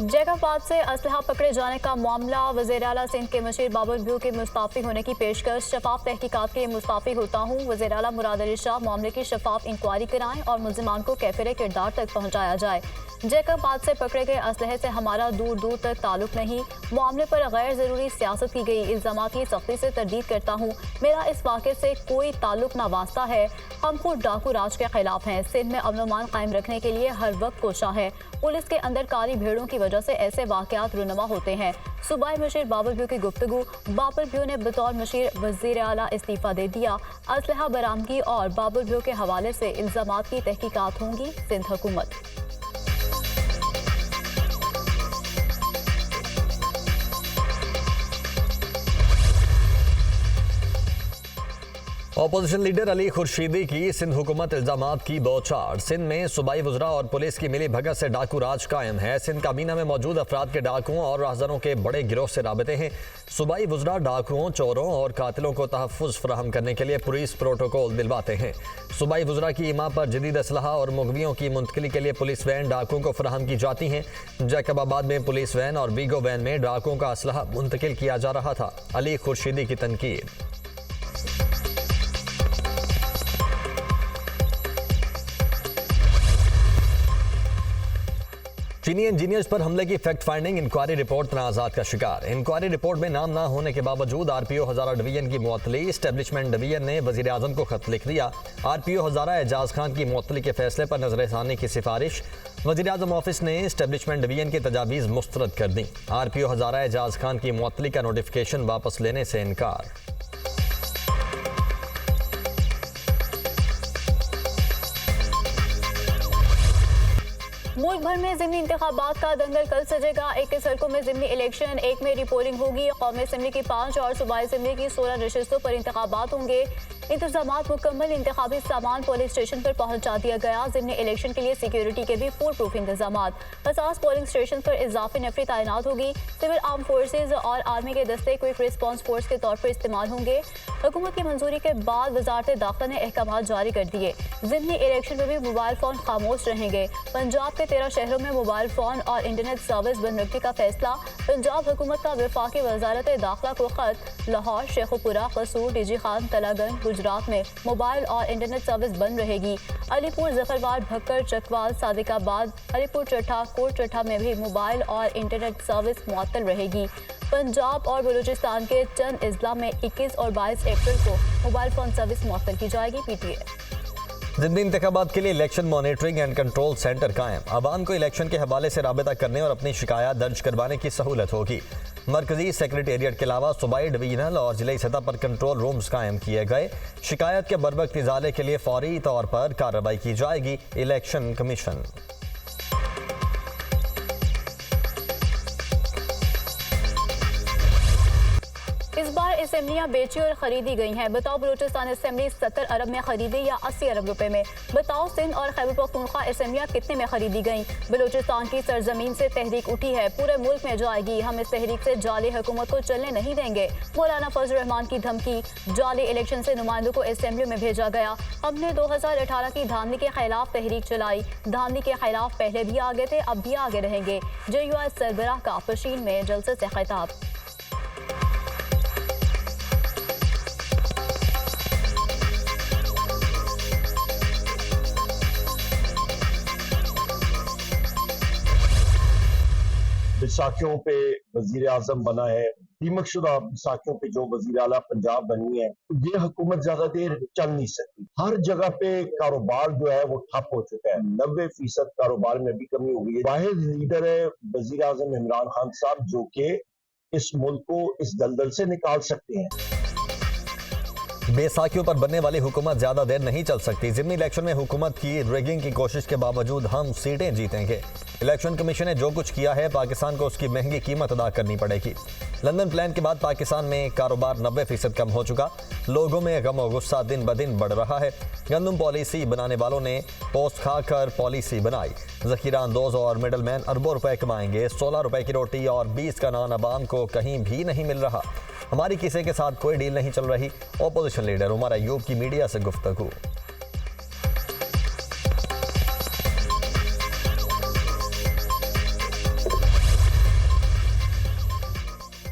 जैकबाबाद से असलहा पकड़े जाने का मामला, वज़ीर आला सिंध के मशीर बाबर भ्यू के मुस्ताफ़ी होने की पेशकश। शफाफ तहकीकात के लिए मुस्ताफ़ी होता हूँ। वज़ीर आला मुराद अली शाह मामले की शफाफ इंक्वायरी कराएं और मुल्ज़िमान को कैफिर किरदार तक पहुँचाया जाए। जैकबाबाद से पकड़े गए असलहे से हमारा दूर दूर तक ताल्लुक नहीं। मामले पर गैर ज़रूरी सियासत की गई इल्ज़ाम की सख्ती से तरदीद करता हूँ। मेरा इस वाक़े से कोई ताल्लुक ना वास्ता है। हम खुद डाकू राज के खिलाफ हैं। सिंध में अमन कायम रखने के लिए हर वक्त कोशा है। पुलिस के अंदर काली भेड़ों की वजह से ऐसे वाक़यात रुनमा होते हैं। सूबाई मशीर बाबर भ्यू की गुफ्तगू। बाबर भ्यू ने बतौर मशीर वज़ीर आला इस्तीफ़ा दे दिया। असलहा बरामदगी और बाबर भ्यू के हवाले से इल्ज़ामात की तहकीकात होंगी। सिंध हुकूमत। अपोजिशन लीडर अली खुर्शीदी की सिंध हुकूमत इल्जामात की बौछार। सिंध में सूबाई वज़रा और पुलिस की मिली भगत से डाकू राज कायम है। सिंध काबीना में मौजूद अफराद के डाकुओं और राहज़नों के बड़े गिरोह से राबते हैं। सूबाई वज़रा डाकुओं, चोरों और कातिलों को तहफ़्फ़ुज़ फराहम करने के लिए पुलिस प्रोटोकॉल दिलवाते हैं। सूबाई वज़रा की इमा पर जदीद असलहा और मुगवियों की मुंतकिली के लिए पुलिस वैन डाकुओं को फराहम की जाती हैं। जैकबाबाद में पुलिस वैन और वीगो वैन में डाकुओं का असलहा मुंतकिल किया जा रहा था। अली खुर्शीदी की तनकीद। चीनी इंजीनियर्स पर हमले की फैक्ट फाइंडिंग इंक्वायरी रिपोर्ट तनाज़ात का शिकार। इंक्वायरी रिपोर्ट में नाम ना होने के बावजूद आरपीओ हज़ारा डिवीजन की मुअत्तली। इस्टेब्लिशमेंट डिवीजन ने वज़ीर आज़म को खत लिख दिया। आरपीओ हज़ारा एजाज खान की मुअत्तली के फैसले पर नजरसानी की सिफारिश। वज़ीर आज़म ऑफिस ने इस्टेब्लिशमेंट डिवीजन की तजावीज़ मुस्तरद कर दी। आरपीओ हज़ारा एजाज खान की मुअत्तली का नोटिफिकेशन वापस लेने से इनकार। मुल्क भर में ज़िमनी इंतखाबात का दंगल कल सजेगा। 21 हलकों में ज़िमनी इलेक्शन, एक में रिपोलिंग होगी। कौमी असम्बली की 5 और सूबाई असम्बली की 16 नशिस्तों पर इंतखाबात होंगे। इंतजामात मुकम्मल, इंतखाबी सामान पोलिंग स्टेशन पर पहुंचा दिया गया। ज़िमनी इलेक्शन के लिए सिक्योरिटी के भी फुल प्रूफ इंतजामात। 50 पोलिंग स्टेशन पर इजाफी नफरी तैनात होगी। सिविल आर्म फोर्सेज और आर्मी के दस्ते क्विक रिस्पॉन्स फोर्स के तौर पर इस्तेमाल होंगे। हुकूमत की मंजूरी के बाद वजारत दाखिला ने अहकाम जारी कर दिए। ज़िमनी इलेक्शन में भी मोबाइल फ़ोन खामोश रहेंगे। पंजाब के 13 शहरों में मोबाइल फ़ोन और इंटरनेट सर्विस बंद रखने का फैसला। पंजाब हुकूमत का वफाकी वजारत दाखिला को खत। लाहौर, शेखुपुरा, कसूर, डीजी खान, तलागंज, गुजरात में मोबाइल और इंटरनेट सर्विस बंद रहेगी। अलीपुर, जफरवार, भक्कर, चकवाल, सादिकाबाद, अलीपुर चट्ठा, कोट चट्ठा में भी मोबाइल और इंटरनेट सर्विस मुअत्तल रहेगी। पंजाब और बलूचिस्तान के चंद अजला में 21 और 22 अप्रैल को मोबाइल फ़ोन सर्विस मुअत्तल की जाएगी। पीटीए। ज़िमनी इंतखाबात के लिए election monitoring and control centre कायम। आवाम को इलेक्शन के हवाले से राबिता करने और अपनी शिकायत दर्ज करवाने की सहूलत होगी। मरकजी सेक्रेटेरिएट के अलावा सूबाई, डिवीजनल और जिले सतह पर कंट्रोल रूम्स कायम किए गए। शिकायत के बरवक्त इजाले के लिए फौरी तौर पर कार्रवाई की जाएगी। Election commission. इस बार असेंबलियां बेची और खरीदी गई हैं। बताओ बलूचिस्तान असेंबली 70 अरब में खरीदी या 80 अरब रुपए में। बताओ सिंध और खैबर पख्तूनख्वा असेंबलियां कितने में खरीदी गईं। बलूचिस्तान की सरजमीन से तहरीक उठी है, पूरे मुल्क में जाएगी। हम इस तहरीक से जाली हुकूमत को चलने नहीं देंगे। मौलाना फजल रहमान की धमकी। जाली इलेक्शन से नुमाइंदों को असेंबली में भेजा गया। हमने 2018 की धांधली के खिलाफ तहरीक चलाई। धांधली के खिलाफ पहले भी आगे थे, अब भी आगे रहेंगे। JUI सरबराह का पशीन में जलसे से खिताब। बैसाखियों पे वजीर आजम बना है, दीमकशुदा बैसाखियों पे जो वजीर आला पंजाब बनी है, ये हुकूमत ज्यादा देर चल नहीं सकती। हर जगह पे कारोबार जो है वो ठप हो चुका है। 90% कारोबार में भी कमी हो गई है। वाहिद लीडर है वजीर आजम इमरान खान साहब, जो कि इस मुल्क को इस दलदल से निकाल सकते हैं। बैसाखियों पर बनने वाली हुकूमत ज्यादा देर नहीं चल सकती। ज़िमनी इलेक्शन में हुकूमत की रिगिंग की कोशिश के बावजूद हम सीटें जीतेंगे। इलेक्शन कमीशन ने जो कुछ किया है, पाकिस्तान को उसकी महंगी कीमत अदा करनी पड़ेगी। लंदन प्लान के बाद पाकिस्तान में कारोबार 90% कम हो चुका। लोगों में गम और गुस्सा दिन ब दिन बढ़ रहा है। गंदम पॉलिसी बनाने वालों ने पोस्ट खाकर पॉलिसी बनाई। ज़खीरा अंदोज और मिडल मैन अरबों रुपए कमाएंगे। 16 रुपए की रोटी और 20 का नान अवाम को कहीं भी नहीं मिल रहा। हमारी किसी के साथ कोई डील नहीं चल रही। अपोजिशन लीडर उमर अयूब की मीडिया से गुफ्तगू।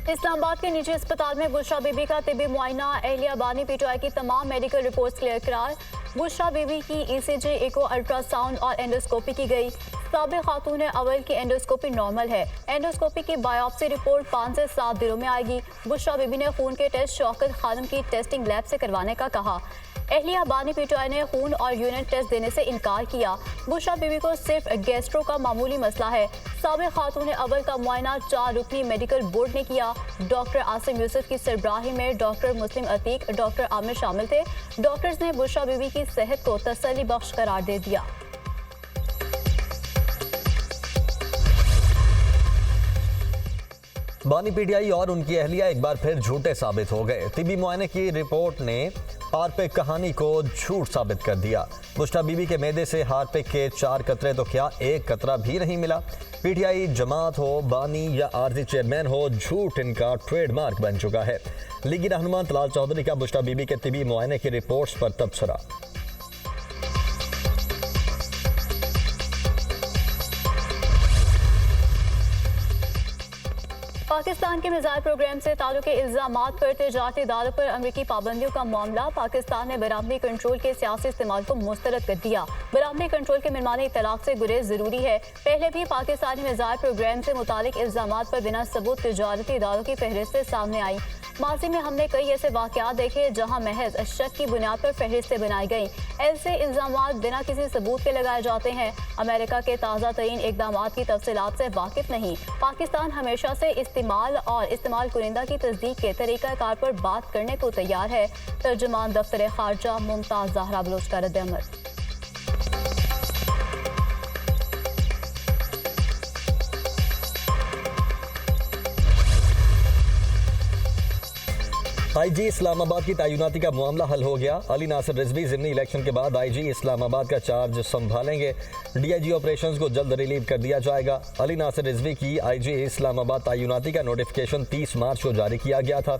इस्लामाबाद के निजी अस्पताल में बुशरा बीबी का तिबी मुआयना, अहलिया बानी पीटीआई की तमाम मेडिकल रिपोर्ट्स क्लियर करार। बुशरा बीबी की ईसीजी, इको, अल्ट्रासाउंड और एंडोस्कोपी की गई। साबिक खातून अव्वल की एंडोस्कोपी नॉर्मल है। एंडोस्कोपी की बायोप्सी रिपोर्ट 5 से 7 दिनों में आएगी। बुशरा बीबी ने खून के टेस्ट शौकत खानम की टेस्टिंग लैब से करवाने का कहा। अहलिया बानी पीटीआई ने खून और यूरिन टेस्ट देने से इनकार किया। बुशरा बीबी को सिर्फ गैस्ट्रो का मामूली मसला है। साबिक खातून अव्वल का मुआयना 4 रुकनी मेडिकल बोर्ड ने किया। डॉक्टर आसिम यूसुफ की सरबराही में डॉक्टर मुस्लिम अतीक, डॉक्टर आमिर शामिल थे। डॉक्टर्स ने बुशरा बीबी की सेहत को तसल्ली बख्श करार दे दिया। बानी पीटीआई और उनकी अहलिया एक बार फिर झूठे साबित हो गए। तिबी मुआयने की रिपोर्ट ने हार्पिक कहानी को झूठ साबित कर दिया। बुशरा बीबी के मैदे से हार्पिक के 4 कतरे तो क्या 1 कतरा भी नहीं मिला। पीटीआई जमात हो, बानी या आरजी चेयरमैन हो, झूठ इनका ट्रेडमार्क बन चुका है। लीगी रहनुमा तलाल चौधरी का बुशरा बीबी के तिबी मुआयने की रिपोर्ट्स पर तबसरा। पाकिस्तान के मिसाइल प्रोग्राम से ताल्लुक़ इल्ज़ामात पर तिजारती इदारों पर अमरीकी पाबंदियों का मामला। पाकिस्तान ने बरामदी कंट्रोल के सियासी इस्तेमाल को मुस्तरद कर दिया। बरामदी कंट्रोल के मिलमानी इतलाक से गुरेज जरूरी है। पहले भी पाकिस्तानी मिसाइल प्रोग्राम से मुतालिक इल्ज़ामात पर बिना सबूत तिजारती इदारों की फहरिस्तें सामने आई। माजी में हमने कई ऐसे वाक़यात देखे जहां महज शक की बुनियाद पर फहरिस्तें बनाई गई। ऐसे इल्ज़ामात बिना किसी सबूत के लगाए जाते हैं। अमेरिका के ताज़ा तरीन इक़दामात की तफसीलात से वाकिफ नहीं। पाकिस्तान हमेशा से इस्तेमाल और इस्तेमाल कुनिंदा की तस्दीक के तरीक़ाकार पर बात करने को तैयार है। तर्जुमान दफ्तर खारजा मुमताज़ ज़हरा बलोच का रद्द-ए-अमल। आईजी इस्लामाबाद की तैनाती का मामला हल हो गया। अली नासिर रिजवी ज़िमनी इलेक्शन के बाद आईजी इस्लामाबाद का चार्ज संभालेंगे। डीआईजी ऑपरेशंस को जल्द रिलीव कर दिया जाएगा। अली नासिर रिजवी की आईजी इस्लामाबाद तैनाती का नोटिफिकेशन 30 मार्च को जारी किया गया था।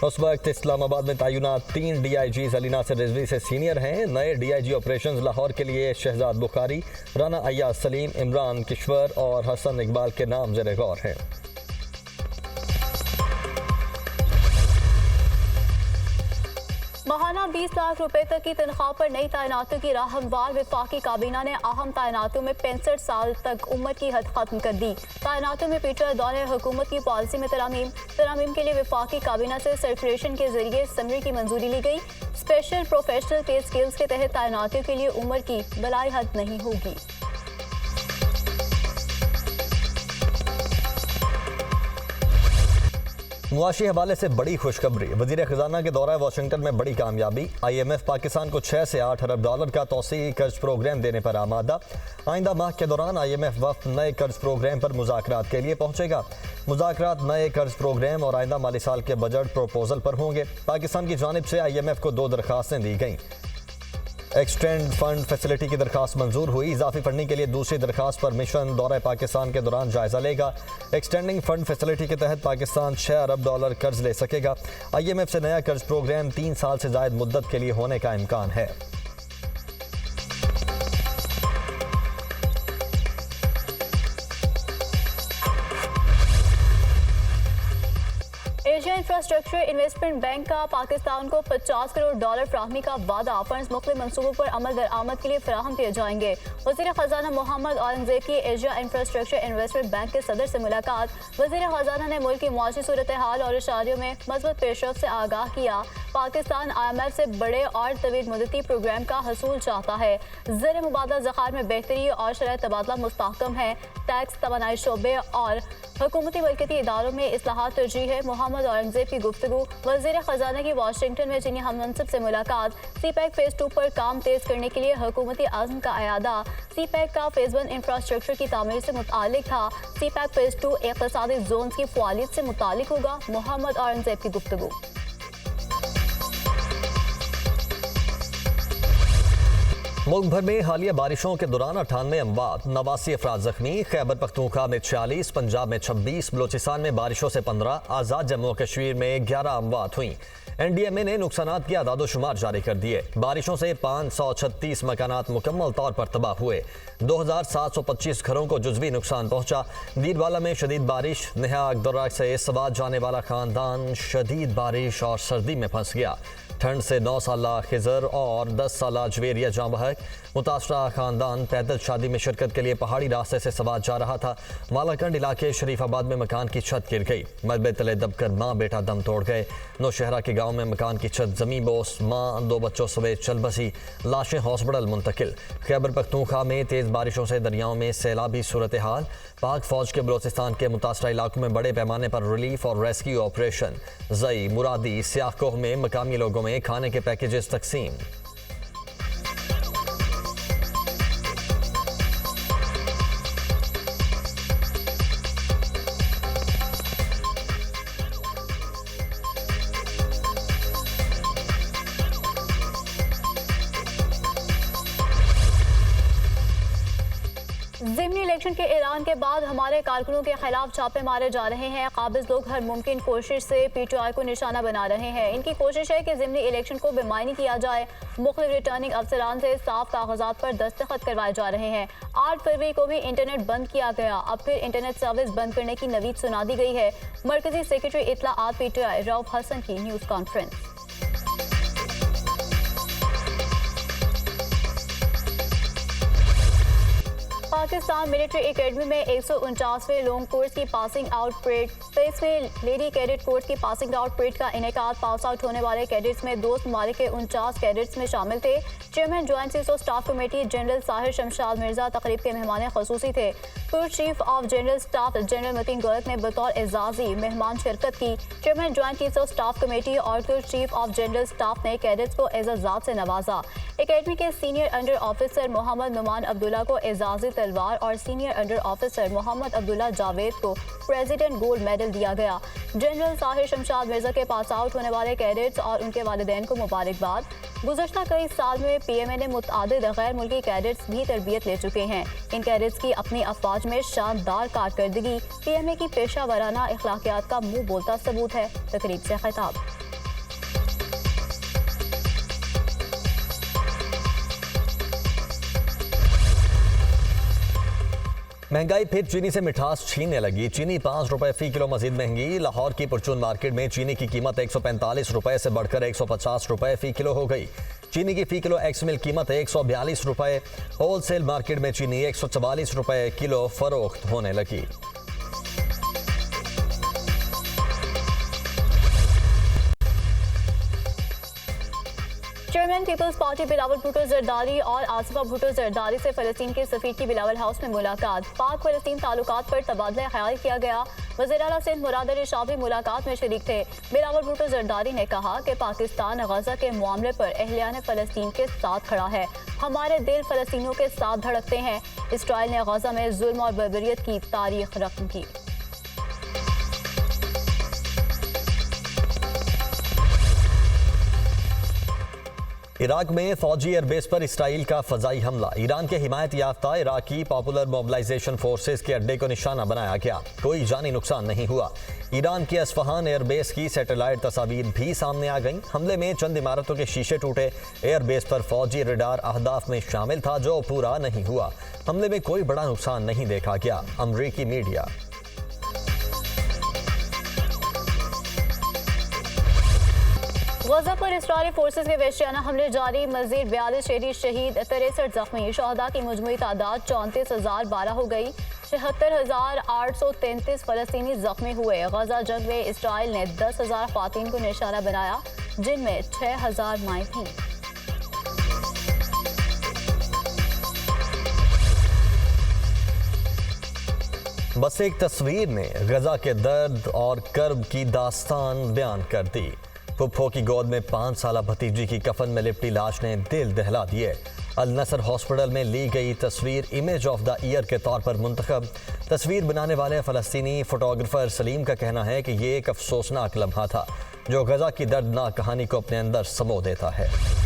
उस वक्त इस्लामाबाद में तैनात 3 डीआईजीज अली नासिर रिजवी से सीनियर हैं। नए डीआईजी ऑपरेशंस लाहौर के लिए शहजाद बुखारी, राना अय्याज सलीम, इमरान किश्वर और हसन इकबाल के नाम ज़ेर गौर हैं। माहाना 20 लाख रुपए तक की तनख्वाह पर नई तैनातियों की राह हमवार। वफाकी काबीना ने अहम तैनातियों में 65 साल तक उम्र की हद खत्म कर दी। तैनातियों में पीटीआई दौरे हुकूमत की पॉलिसी में तरामीम के लिए वफाकी काबीना से सर्कुलेशन के जरिए समरी की मंजूरी ली गई। स्पेशल प्रोफेशनल पे स्किल्स के तहत तैनातियों के लिए उम्र की बलाई हद नहीं होगी। मुआशी हवाले से बड़ी खुशखबरी। वज़ीर ख़जाना के दौरा वाशिंगटन में बड़ी कामयाबी। IMF पाकिस्तान को 6 से 8 अरब डॉलर का तौसीई कर्ज प्रोग्राम देने पर आमादा। आइंदा माह के दौरान IMF वफ़द नए कर्ज प्रोग्राम पर मुज़ाकरात के लिए पहुँचेगा। मुज़ाकरात नए कर्ज प्रोग्राम और आइंदा माली साल के बजट प्रोपोजल पर होंगे। पाकिस्तान की जानिब से IMF को 2 दरख्वास्तें दी गईं। एक्सटेंड फंड फैसिलिटी की दरखास्त मंजूर हुई। इजाफी फंडिंग के लिए दूसरी दरखास्त पर मिशन दौरा पाकिस्तान के दौरान जायजा लेगा। एक्सटेंडिंग फंड फैसिलिटी के तहत पाकिस्तान 6 अरब डॉलर कर्ज ले सकेगा। IMF से नया कर्ज प्रोग्राम 3 साल से ज़ायद मुद्दत के लिए होने का इम्कान है। एशिया इंफ्रास्ट्रक्चर इन्वेस्टमेंट बैंक का पाकिस्तान को 50 करोड़ डॉलर फराहमी का वादा। फंड्स मुख्तलिफ मंसूबों पर अमल दरामद के लिए फराहम किए जाएंगे। वज़ीर ख़जाना मोहम्मद औरंगज़ेब की एशिया इंफ्रास्ट्रक्चर इन्वेस्टमेंट बैंक के सदर से मुलाकात। वज़ीर ख़जाना ने मुल्क की मुआशी सूरत हाल और इशारियों में मज़बूत पेशरफ्त से आगाह किया। पाकिस्तान IMF से बड़े और तवील मुद्दती प्रोग्राम का हसूल चाहता है। ज़र मुबादला ज़खार में बेहतरी और शरह तबादला मुस्तहकम है। टैक्स, तवानाई शोबे और हुकूमती मलकती इदारों में इस्लाहात तरजीह है। मोहम्मद औरंगज़ेब की गुफ्तगू। वज़ीर ख़जाना की वाशिंगटन में चीनी हममंसब से मुलाकात। CPEC फेज़ 2 पर काम तेज़ करने के लिए हुकूमती आज़म का अयादा। CPEC का फेज़ 1 इंफ्रास्ट्रक्चर की तामीर से मुतालिक था। CPEC फेज़ 2 इक़्तिसादी जोन की फ़आलियत से मुतालिक होगा। मोहम्मद औरंगज़ेब की गुफ्तगू। मुल्क भर में हालिया बारिशों के दौरान 98 अमवात, 89 अफराद जख्मी। खैबर पख्तूनख्वा में 46, पंजाब में 26, बलोचिस्तान में बारिशों से 15, आज़ाद जम्मू और कश्मीर में 11 अमवात हुई। NDMA ने नुकसानात के आदादोशुमार जारी कर दिए। बारिशों से 536 मकानात मुकम्मल तौर पर तबाह हुए। 2725 घरों को जुज़वी नुकसान पहुंचा। दीरवाला में शदीद बारिश, नेहाग दर्रा से सवात जाने वाला खानदान शदीद बारिश और सर्दी में फंस गया। ठंड से 9 साला खिजर और 10 साला जवेरिया जाँ बहक। मुतासरा खानदान पैदल शादी में शिरकत के लिए पहाड़ी रास्ते से सवात जा रहा था। मालाकंड इलाके शरीफाबाद में मकान की छत गिर गई। मलबे तले दबकर माँ बेटा दम तोड़ गए। नौशहरा के गांव में मकान की छत जमीन बोस, माँ 2 बच्चों समेत चल बसी। लाशें हॉस्पिटल मुंतकिल। खैबर पख्तूनख्वा में तेज़ बारिशों से दरियाओं में सैलाबी सूरत हाल। पाक फौज के बलोचिस्तान के मुतासरा इलाकों में बड़े पैमाने पर रिलीफ और रेस्क्यू ऑपरेशन। जई, मुरादी, सियाकोह में मकामी लोगों में खाने के पैकेजेस तकसीम। ज़िमनी इलेक्शन के ऐलान के बाद हमारे कारकुनों के खिलाफ छापे मारे जा रहे हैं। काबिज लोग हर मुमकिन कोशिश से PTI को निशाना बना रहे हैं। इनकी कोशिश है कि ज़िमनी इलेक्शन को बेमानी किया जाए। मुख्तलिफ रिटर्निंग अफसरान से साफ कागजात पर दस्तखत करवाए जा रहे हैं। 8 फरवरी को भी इंटरनेट बंद किया गया। अब फिर इंटरनेट सर्विस बंद करने की नवीद सुना दी गई है। मरकजी सेक्रेटरी इत्तलाआत PTI रऊफ हसन की news conference. Pakistan military academy में 149वें लॉन्ग कोर्स की पासिंग आउट परेड, 23वें लेडी कैडेट कोर्स की पासिंग आउट परेड का इनेकाद। पास आउट होने वाले कैडेट्स में दोस्त ममालिक के 49 कैडेट्स में शामिल थे। Chairman joint chief of staff committee general Sahir Shamshad Mirza तकरीब के मेहमान खसूसी थे। पूर्व chief of general staff general Matin Gorakh ने बतौर एजाजी मेहमान शिरकत की। Chairman joint chief of staff committee और पूर्व चीफ ऑफ जनरल स्टाफ ने कैडेट्स को एजाजात से नवाजा। एकेडमी के senior under officer Mohammad Numan Abdullah को एजाजी तलवार और senior under officer Mohammad Abdullah Javed को प्रेसिडेंट गोल्ड मेडल दिया गया। जनरल साहिर शमशाद मिर्जा के पास आउट होने वाले कैडेट्स और उनके वालिदैन को मुबारकबाद। गुज़श्ता कई साल में PMA ने मुतअद्दिद गैर मुल्की कैडेट्स भी तरबियत ले चुके हैं। इन कैडेट्स की अपनी अफवाज में शानदार कारकर्दगी PMA की पेशा वराना अखलाकियात का मुंह बोलता सबूत है। तकरीब से खिताब। महंगाई फिर चीनी से मिठास छीनने लगी। चीनी 5 रुपए फी किलो मजीद महंगी। लाहौर की परचून मार्केट में चीनी की कीमत 145 रुपए से बढ़कर 150 रुपए फी किलो हो गई। चीनी की फी किलो एक्स मिल कीमत 142 रुपए। होलसेल मार्केट में चीनी 144 रुपए किलो फरोख्त होने लगी। Chairman peoples party Bilawal Bhutto Zardari और आसिफा भुट्टो जरदारी से फ़लस्तीन के सफीर की बिलावल हाउस में मुलाकात। पाक फ़लस्तीन ताल्लुकात पर तबादला ख्याल किया गया। वज़ीर आला सिंध मुराद अली शाह भी मुलाकात में शरीक थे। बिलावल भुट्टो जरदारी ने कहा कि पाकिस्तान गज़ा के मामले पर अहलियान फ़लस्तीन के साथ खड़ा है। हमारे दिल फ़लस्तीनियों के साथ धड़कते हैं। इसराइल ने गज़ा में जुल्म और बर्बरियत की तारीख रकम की। इराक में फौजी एयरबेस पर इसराइल का फजाई हमला। ईरान के हिमायत याफ्ता इराकी पॉपुलर मोबिलाइजेशन फोर्सेस के अड्डे को निशाना बनाया गया। कोई जानी नुकसान नहीं हुआ। ईरान की अस्फहान एयरबेस की सैटेलाइट तस्वीर भी सामने आ गईं। हमले में चंद इमारतों के शीशे टूटे। एयरबेस पर फौजी रडार अहदाफ में शामिल था जो पूरा नहीं हुआ। हमले में कोई बड़ा नुकसान नहीं देखा गया। अमरीकी मीडिया। गज़ा पर इसराइली फोर्सेस के वहशियाना हमले जारी। मजीद 42 शहरी शहीद, 63 जख्मी। शहदा की मजमूई तादाद 34,012 हो गई। 76,833 फ़लस्तीनी जख्मी हुए। गज़ा जंग में इसराइल ने 10,000 ख़वातीन को निशाना बनाया, जिनमें 6,000 माएँ थीं। बस एक तस्वीर ने गज़ा के दर्द और कर्ब की दास्तान बयान कर दी। फुफ्फो की गोद में 5 साला भतीजी की कफन में लिपटी लाश ने दिल दहला दिए। अल नसर हॉस्पिटल में ली गई तस्वीर इमेज ऑफ द ईयर के तौर पर मुंतखब। तस्वीर बनाने वाले फ़लस्तीनी फोटोग्राफर सलीम का कहना है कि ये एक अफसोसनाक लम्हा था जो गज़ा की दर्दनाक कहानी को अपने अंदर समो देता है।